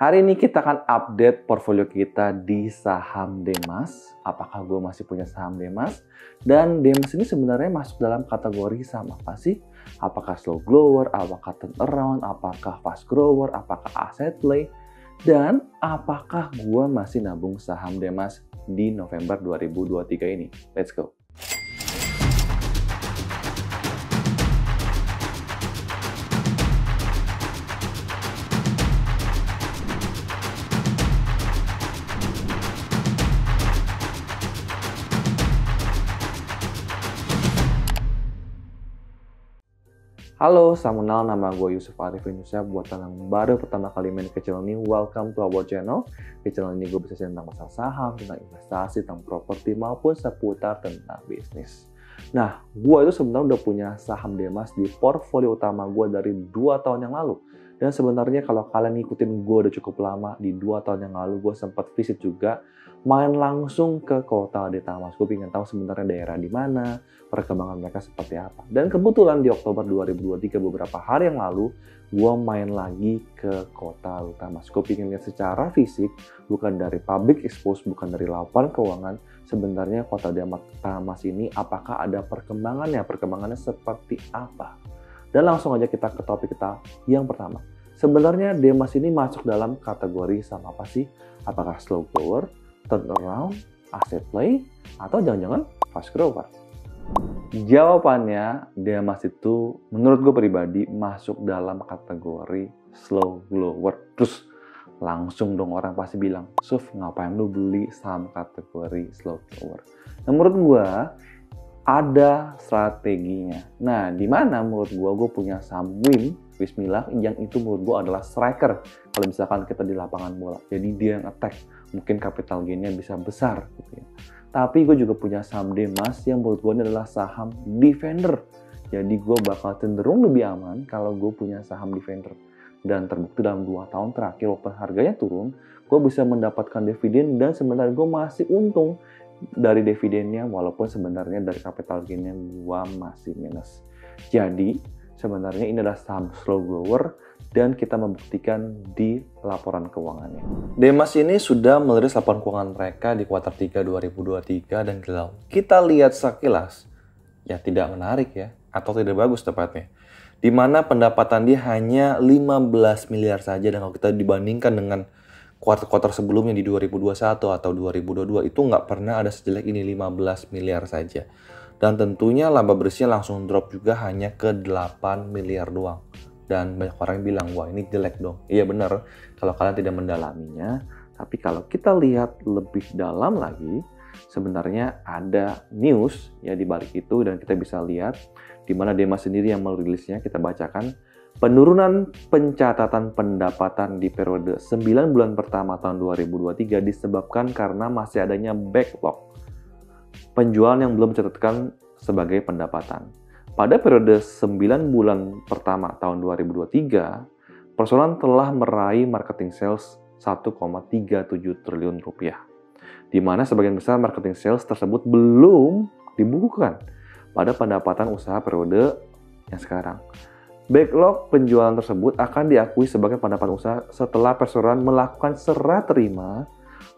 Hari ini kita akan update portfolio kita di saham Demas. Apakah gue masih punya saham Demas? Dan Demas ini sebenarnya masuk dalam kategori saham apa sih? Apakah slow grower, apakah turnaround, apakah fast grower, apakah asset play? Dan apakah gue masih nabung saham Demas di November 2023 ini? Let's go! Halo, salam kenal, nama gue Yusuf Arif Indonesia. Buat kalian yang baru pertama kali main ke channel ini, welcome to our channel. Di channel ini gue bisa share tentang masalah saham, tentang investasi, tentang properti, maupun seputar tentang bisnis. Nah, gue itu sebenarnya udah punya saham Demas di portfolio utama gue dari 2 tahun yang lalu. Dan sebenarnya kalau kalian ngikutin gue udah cukup lama, di 2 tahun yang lalu gue sempat visit juga, main langsung ke kota di Tamas. Gue pengen tahu sebenarnya daerah di mana, perkembangan mereka seperti apa. Dan kebetulan di Oktober 2023, beberapa hari yang lalu, gue main lagi ke kota Tamas. Gue pengen lihat secara fisik, bukan dari public expose, bukan dari laporan keuangan, sebenarnya kota Tamas ini apakah ada perkembangannya seperti apa. Dan langsung aja kita ke topik kita yang pertama. Sebenarnya Demas ini masuk dalam kategori saham apa sih? Apakah slow grower, turnaround, asset play, atau jangan-jangan fast grower? Jawabannya, Demas itu menurut gue pribadi masuk dalam kategori slow grower. Terus langsung dong orang pasti bilang, Suf, ngapain lu beli saham kategori slow grower? Nah, menurut gue ada strateginya. Nah, di mana menurut gue punya saham Wismillah yang itu menurut gue adalah striker. Kalau misalkan kita di lapangan bola, jadi dia yang attack, mungkin capital gain-nya bisa besar gitu ya. Tapi gue juga punya saham Demas yang menurut gue ini adalah saham defender. Jadi gue bakal cenderung lebih aman kalau gue punya saham defender. Dan terbukti dalam 2 tahun terakhir walaupun harganya turun, gue bisa mendapatkan dividen dan sebenarnya gue masih untung dari dividennya walaupun sebenarnya dari capital gain-nya gue masih minus. Jadi sebenarnya ini adalah saham slow grower dan kita membuktikan di laporan keuangannya. Demas ini sudah merilis laporan keuangan mereka di kuartal 3 2023 dan kita lihat sekilas ya tidak menarik ya atau tidak bagus tepatnya. Di mana pendapatan dia hanya 15 miliar saja dan kalau kita dibandingkan dengan kuartal-kuartal sebelumnya di 2021 atau 2022 itu nggak pernah ada sejelek ini 15 miliar saja. Dan tentunya laba bersihnya langsung drop juga hanya ke 8 miliar doang. Dan banyak orang yang bilang, wah ini jelek dong. Iya benar, kalau kalian tidak mendalaminya. Tapi kalau kita lihat lebih dalam lagi, sebenarnya ada news ya di balik itu dan kita bisa lihat di mana Demas sendiri yang merilisnya, kita bacakan. Penurunan pencatatan pendapatan di periode 9 bulan pertama tahun 2023 disebabkan karena masih adanya backlog penjualan yang belum dicatatkan sebagai pendapatan. Pada periode 9 bulan pertama tahun 2023, perusahaan telah meraih marketing sales 1,37 triliun rupiah. Di mana sebagian besar marketing sales tersebut belum dibukukan pada pendapatan usaha periode yang sekarang. Backlog penjualan tersebut akan diakui sebagai pendapatan usaha setelah perseroan melakukan serah terima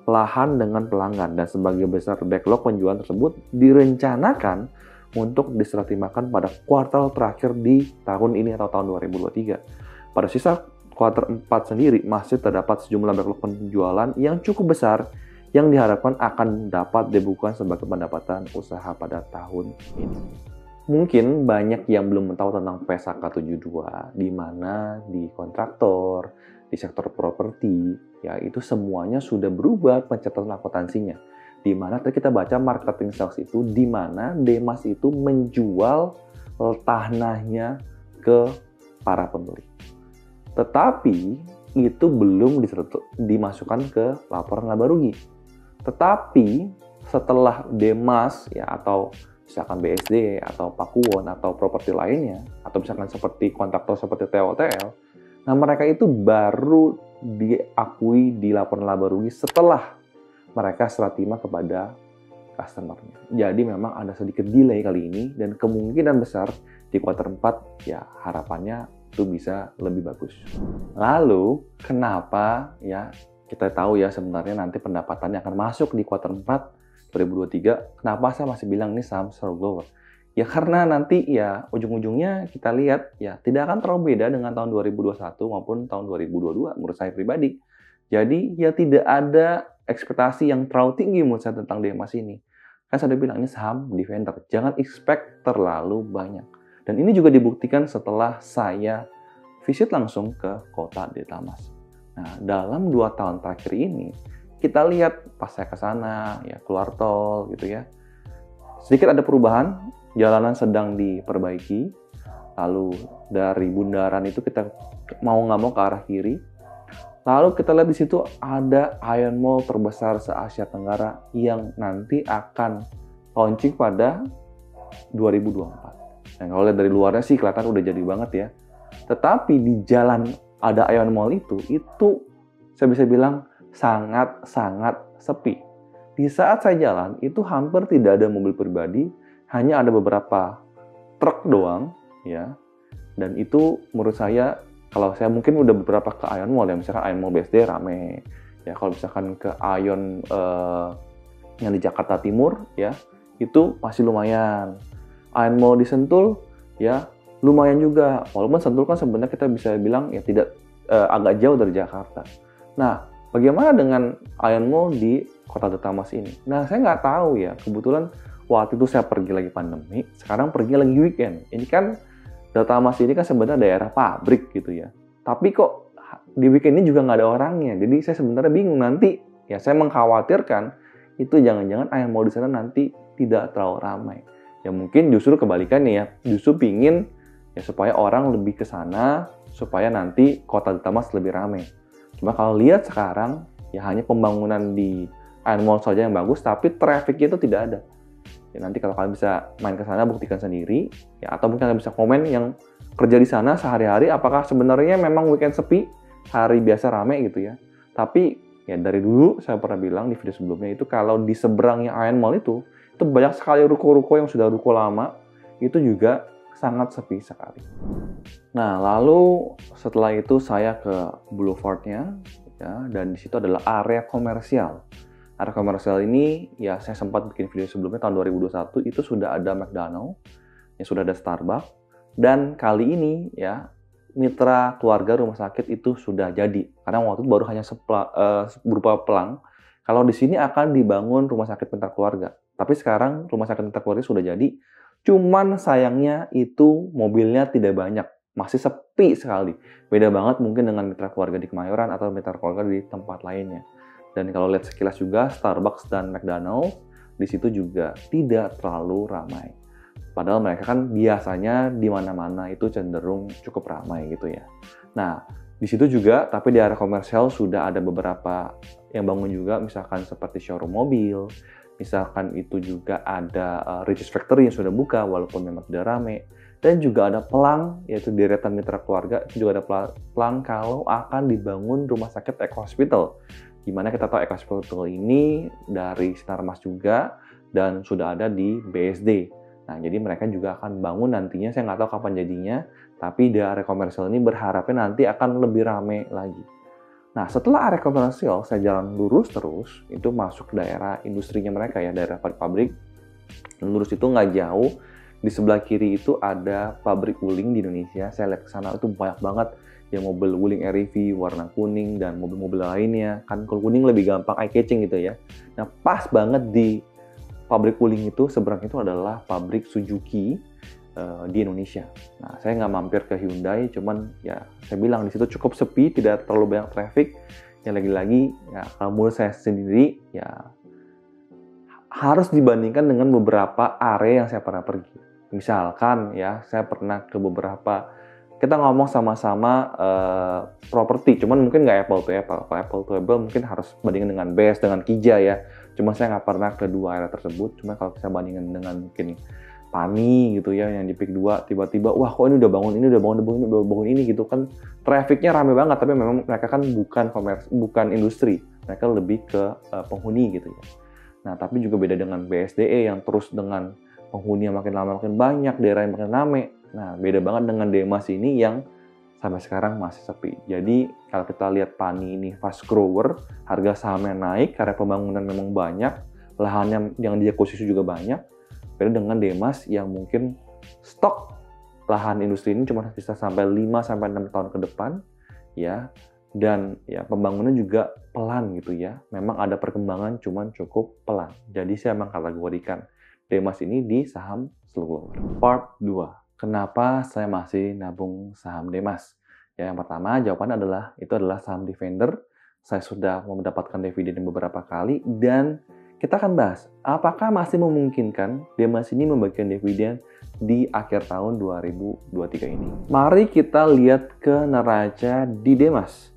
lahan dengan pelanggan dan sebagian besar backlog penjualan tersebut direncanakan untuk diserah terimakan pada kuartal terakhir di tahun ini atau tahun 2023. Pada sisa kuartal 4 sendiri masih terdapat sejumlah backlog penjualan yang cukup besar yang diharapkan akan dapat dibukukan sebagai pendapatan usaha pada tahun ini. Mungkin banyak yang belum tahu tentang PSAK 72, di mana di kontraktor, di sektor properti, ya itu semuanya sudah berubah pencatatan akuntansinya. Di mana tadi kita baca marketing sales itu, di mana Demas itu menjual tanahnya ke para pembeli. Tetapi itu belum dimasukkan ke laporan laba rugi. Tetapi setelah Demas ya atau misalkan BSD atau Pakuwon atau properti lainnya atau misalkan seperti kontraktor seperti TOTL, nah mereka itu baru diakui di laporan laba rugi setelah mereka serah terima kepada customer-nya. Jadi memang ada sedikit delay kali ini dan kemungkinan besar di kuartal 4 ya harapannya itu bisa lebih bagus. Lalu kenapa ya kita tahu ya sebenarnya nanti pendapatannya akan masuk di kuartal 4 2023, kenapa saya masih bilang ini saham slow grower? Ya karena nanti ya ujung-ujungnya kita lihat ya tidak akan terlalu beda dengan tahun 2021 maupun tahun 2022 menurut saya pribadi. Jadi ya tidak ada ekspektasi yang terlalu tinggi menurut saya tentang DMAS ini. Kan saya udah bilang ini saham defender, jangan expect terlalu banyak. Dan ini juga dibuktikan setelah saya visit langsung ke kota Detamas. Nah, dalam 2 tahun terakhir ini, kita lihat pas saya ke sana, ya keluar tol gitu ya. Sedikit ada perubahan, jalanan sedang diperbaiki. Lalu dari bundaran itu kita mau nggak mau ke arah kiri. Lalu kita lihat di situ ada Ion Mall terbesar se-Asia Tenggara yang nanti akan launching pada 2024. Nah, kalau lihat dari luarnya sih kelihatan udah jadi banget ya. Tetapi di jalan ada Ion Mall itu saya bisa bilang sangat-sangat sepi. Di saat saya jalan, itu hampir tidak ada mobil pribadi, hanya ada beberapa truk doang, ya. Dan itu menurut saya, kalau saya mungkin udah beberapa ke Ion Mall, ya misalkan Ion Mall BSD rame, ya kalau misalkan ke Ion yang di Jakarta Timur, ya itu masih lumayan. Ion Mall di Sentul, ya lumayan juga. Walaupun Sentul kan sebenarnya kita bisa bilang ya tidak agak jauh dari Jakarta. Nah, bagaimana dengan Ion Mall di Kota Detamas ini? Nah, saya nggak tahu ya. Kebetulan waktu itu saya pergi lagi pandemi, sekarang pergi lagi weekend. Ini kan Detamas ini kan sebenarnya daerah pabrik gitu ya. Tapi kok di weekend ini juga nggak ada orangnya. Jadi saya sebenarnya bingung nanti. Ya saya mengkhawatirkan itu jangan-jangan Ion Mall di sana nanti tidak terlalu ramai. Ya mungkin justru kebalikannya ya. Justru pingin ya supaya orang lebih ke sana, supaya nanti Kota Detamas lebih ramai. Cuma kalau lihat sekarang, ya hanya pembangunan di Ion Mall saja yang bagus, tapi traffic-nya itu tidak ada. Ya, nanti kalau kalian bisa main ke sana, buktikan sendiri. Ya, atau mungkin kalian bisa komen yang kerja di sana sehari-hari, apakah sebenarnya memang weekend sepi, hari biasa rame gitu ya. Tapi ya dari dulu saya pernah bilang di video sebelumnya itu kalau di seberangnya Ion Mall itu banyak sekali ruko-ruko yang sudah ruko lama, itu juga sangat sepi sekali. Nah, lalu setelah itu saya ke boulevardnya, ya, dan di situ adalah area komersial. Area komersial ini, ya saya sempat bikin video sebelumnya tahun 2021, itu sudah ada McDonald, ya sudah ada Starbucks, dan kali ini ya mitra keluarga rumah sakit itu sudah jadi. Karena waktu itu baru hanya berupa pelang. Kalau di sini akan dibangun rumah sakit mitra keluarga. Tapi sekarang rumah sakit mitra keluarga sudah jadi. Cuman sayangnya itu mobilnya tidak banyak. Masih sepi sekali. Beda banget mungkin dengan mitra keluarga di Kemayoran atau mitra keluarga di tempat lainnya. Dan kalau lihat sekilas juga, Starbucks dan McDonald's di situ juga tidak terlalu ramai. Padahal mereka kan biasanya di mana-mana itu cenderung cukup ramai gitu ya. Nah, di situ juga, tapi di area komersial sudah ada beberapa yang bangun juga, misalkan seperti showroom mobil, misalkan itu juga ada Riches Factory yang sudah buka walaupun memang tidak ramai. Dan juga ada pelang, yaitu deretan mitra keluarga, itu juga ada pelang kalau akan dibangun rumah sakit Eko Hospital. Dimana kita tahu Eko Hospital ini dari Sinarmas juga, dan sudah ada di BSD. Nah, jadi mereka juga akan bangun nantinya, saya nggak tahu kapan jadinya, tapi di area komersial ini berharapnya nanti akan lebih ramai lagi. Nah, setelah area komersial, saya jalan lurus terus, itu masuk daerah industrinya mereka ya, daerah pabrik. Lurus itu nggak jauh, di sebelah kiri itu ada pabrik wuling di Indonesia. Saya lihat ke sana itu banyak banget yang mobil wuling REV warna kuning dan mobil-mobil lainnya. Kan kalau kuning lebih gampang eye-catching gitu ya. Nah, pas banget di pabrik wuling itu, seberang itu adalah pabrik Suzuki di Indonesia. Nah, saya nggak mampir ke Hyundai, cuman ya saya bilang di situ cukup sepi, tidak terlalu banyak traffic. Yang lagi-lagi, ya kalau menurut saya sendiri, ya harus dibandingkan dengan beberapa area yang saya pernah pergi. Misalkan ya, saya pernah ke beberapa, kita ngomong sama-sama properti, cuman mungkin nggak apple to apple. Kalau apple to apple mungkin harus bandingin dengan BES, dengan Kija ya. Cuma saya nggak pernah ke dua area tersebut. Cuma kalau saya bandingin dengan mungkin Pani gitu ya, yang di Pik 2, tiba-tiba, wah kok ini udah bangun ini gitu kan. Trafficnya rame banget, tapi memang mereka kan bukan industri. Mereka lebih ke penghuni gitu ya. Nah, tapi juga beda dengan BSDE yang terus dengan penghuni yang makin lama makin banyak, daerah yang makin rame. Nah, beda banget dengan Demas ini yang sampai sekarang masih sepi. Jadi kalau kita lihat Pani ini fast grower, harga sahamnya naik karena pembangunan memang banyak, lahannya yang diakuisisi juga banyak. Beda dengan Demas yang mungkin stok lahan industri ini cuma bisa sampai 5-6 tahun ke depan, ya. Dan ya pembangunan juga pelan gitu ya. Memang ada perkembangan cuman cukup pelan. Jadi saya mengkategorikan Demas ini di saham slow grower. Part 2. Kenapa saya masih nabung saham Demas? Ya, yang pertama jawabannya adalah itu adalah saham Defender. Saya sudah mendapatkan dividen beberapa kali dan kita akan bahas apakah masih memungkinkan Demas ini membagikan dividen di akhir tahun 2023 ini. Mari kita lihat ke neraca di Demas.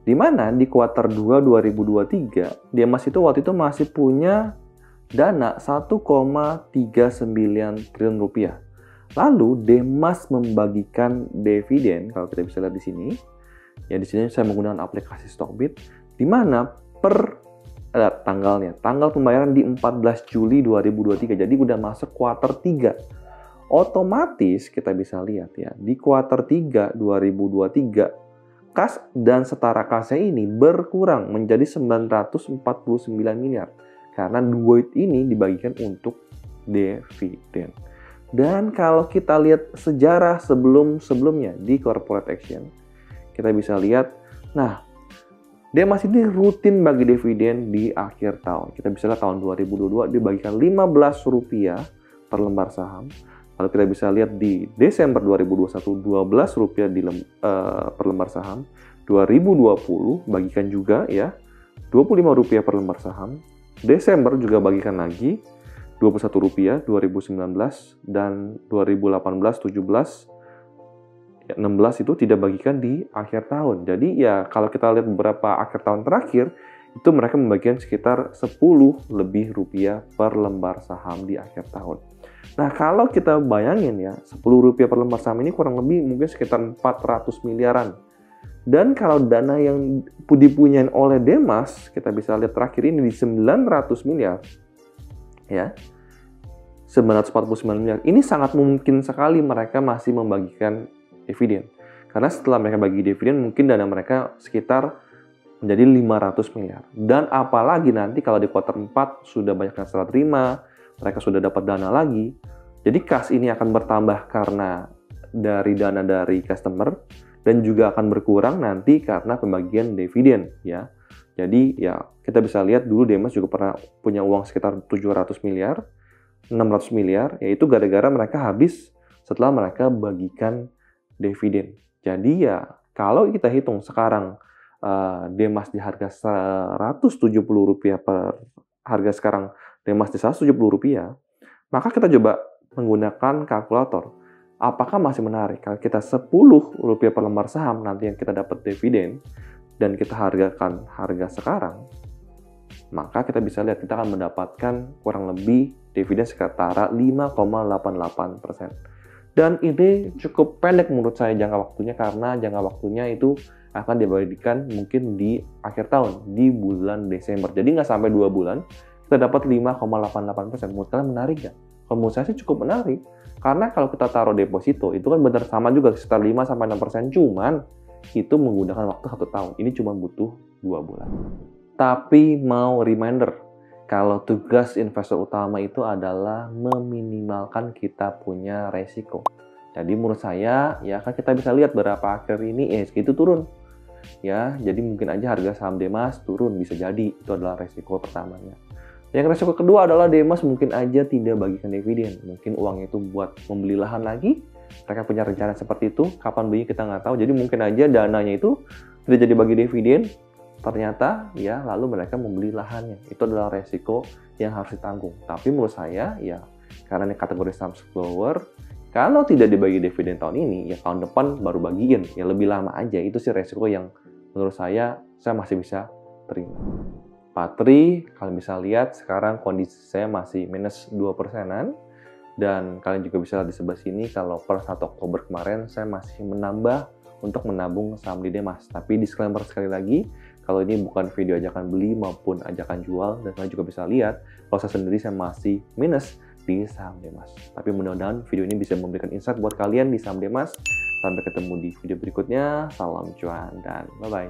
Di mana di kuartal 2 2023, Demas itu waktu itu masih punya dana 1,39 triliun rupiah. Lalu Demas membagikan dividen, kalau kita bisa lihat di sini. Ya di sini saya menggunakan aplikasi Stockbit, di mana per tanggal pembayaran di 14 Juli 2023. Jadi udah masuk kuartal 3. Otomatis kita bisa lihat ya, di kuartal 3 2023 kas dan setara kasnya ini berkurang menjadi 949 miliar karena duit ini dibagikan untuk dividen. Dan kalau kita lihat sejarah sebelumnya di corporate action, kita bisa lihat, nah, Demas ini rutin bagi dividen di akhir tahun. Kita bisa lihat tahun 2022 dibagikan Rp15 per lembar saham. Lalu kita bisa lihat di Desember 2021 Rp12 per lembar saham. 2020 bagikan juga ya Rp25 per lembar saham. Desember juga bagikan lagi Rp21 2019 dan 2018, 17, 16 itu tidak bagikan di akhir tahun. Jadi ya kalau kita lihat beberapa akhir tahun terakhir itu mereka membagikan sekitar Rp10 per lembar saham di akhir tahun. Nah, kalau kita bayangin ya, Rp10 per lembar saham ini kurang lebih mungkin sekitar 400 miliaran. Dan kalau dana yang dipunyain oleh Demas, kita bisa lihat terakhir ini di 900 miliar. Ya. 949 miliar. Ini sangat mungkin sekali mereka masih membagikan dividen. Karena setelah mereka bagi dividen, mungkin dana mereka sekitar menjadi 500 miliar. Dan apalagi nanti kalau di kuartal 4 sudah banyak yang serah terima, mereka sudah dapat dana lagi. Jadi kas ini akan bertambah karena dari dana dari customer dan juga akan berkurang nanti karena pembagian dividen ya. Jadi ya kita bisa lihat dulu Demas juga pernah punya uang sekitar 700 miliar, 600 miliar, yaitu gara-gara mereka habis setelah mereka bagikan dividen. Jadi ya kalau kita hitung sekarang Demas di harga Rp170 per harga sekarang Demas di Rp170, maka kita coba menggunakan kalkulator. Apakah masih menarik kalau kita Rp10 per lembar saham nanti yang kita dapat dividen dan kita hargakan harga sekarang, maka kita bisa lihat kita akan mendapatkan kurang lebih dividen sekitar 5,88%. Dan ini cukup pendek menurut saya jangka waktunya karena jangka waktunya itu akan dibagikan mungkin di akhir tahun, di bulan Desember. Jadi nggak sampai 2 bulan, kita dapat 5,88%. Menurut kalian menarik nggak? Kalau menurut saya sih cukup menarik. Karena kalau kita taruh deposito, itu kan benar sama juga, sekitar 5-6%. Cuman, itu menggunakan waktu 1 tahun. Ini cuma butuh 2 bulan. Tapi mau reminder, kalau tugas investor utama itu adalah meminimalkan kita punya resiko. Jadi menurut saya, ya kan kita bisa lihat berapa akhir ini ESG itu turun. Ya, jadi mungkin aja harga saham Demas turun, bisa jadi. Itu adalah resiko pertamanya. Yang resiko kedua adalah Demas mungkin aja tidak bagikan dividen. Mungkin uang itu buat membeli lahan lagi. Mereka punya rencana seperti itu. Kapan belinya kita nggak tahu. Jadi mungkin aja dananya itu tidak jadi bagi dividen. Ternyata ya lalu mereka membeli lahannya. Itu adalah resiko yang harus ditanggung. Tapi menurut saya ya karena ini kategori saham slower, kalau tidak dibagi dividen tahun ini ya tahun depan baru bagiin. Ya lebih lama aja. Itu sih resiko yang menurut saya masih bisa terima. Patri, kalian bisa lihat sekarang kondisi saya masih minus 2%-an. Dan kalian juga bisa lihat di sebelah sini kalau per 1 Oktober kemarin saya masih menambah untuk menabung saham di Demas. Tapi disclaimer sekali lagi, kalau ini bukan video ajakan beli maupun ajakan jual. Dan kalian juga bisa lihat kalau saya sendiri saya masih minus di saham Demas. Tapi mudah-mudahan video ini bisa memberikan insight buat kalian di saham Demas. Sampai ketemu di video berikutnya. Salam cuan dan bye-bye.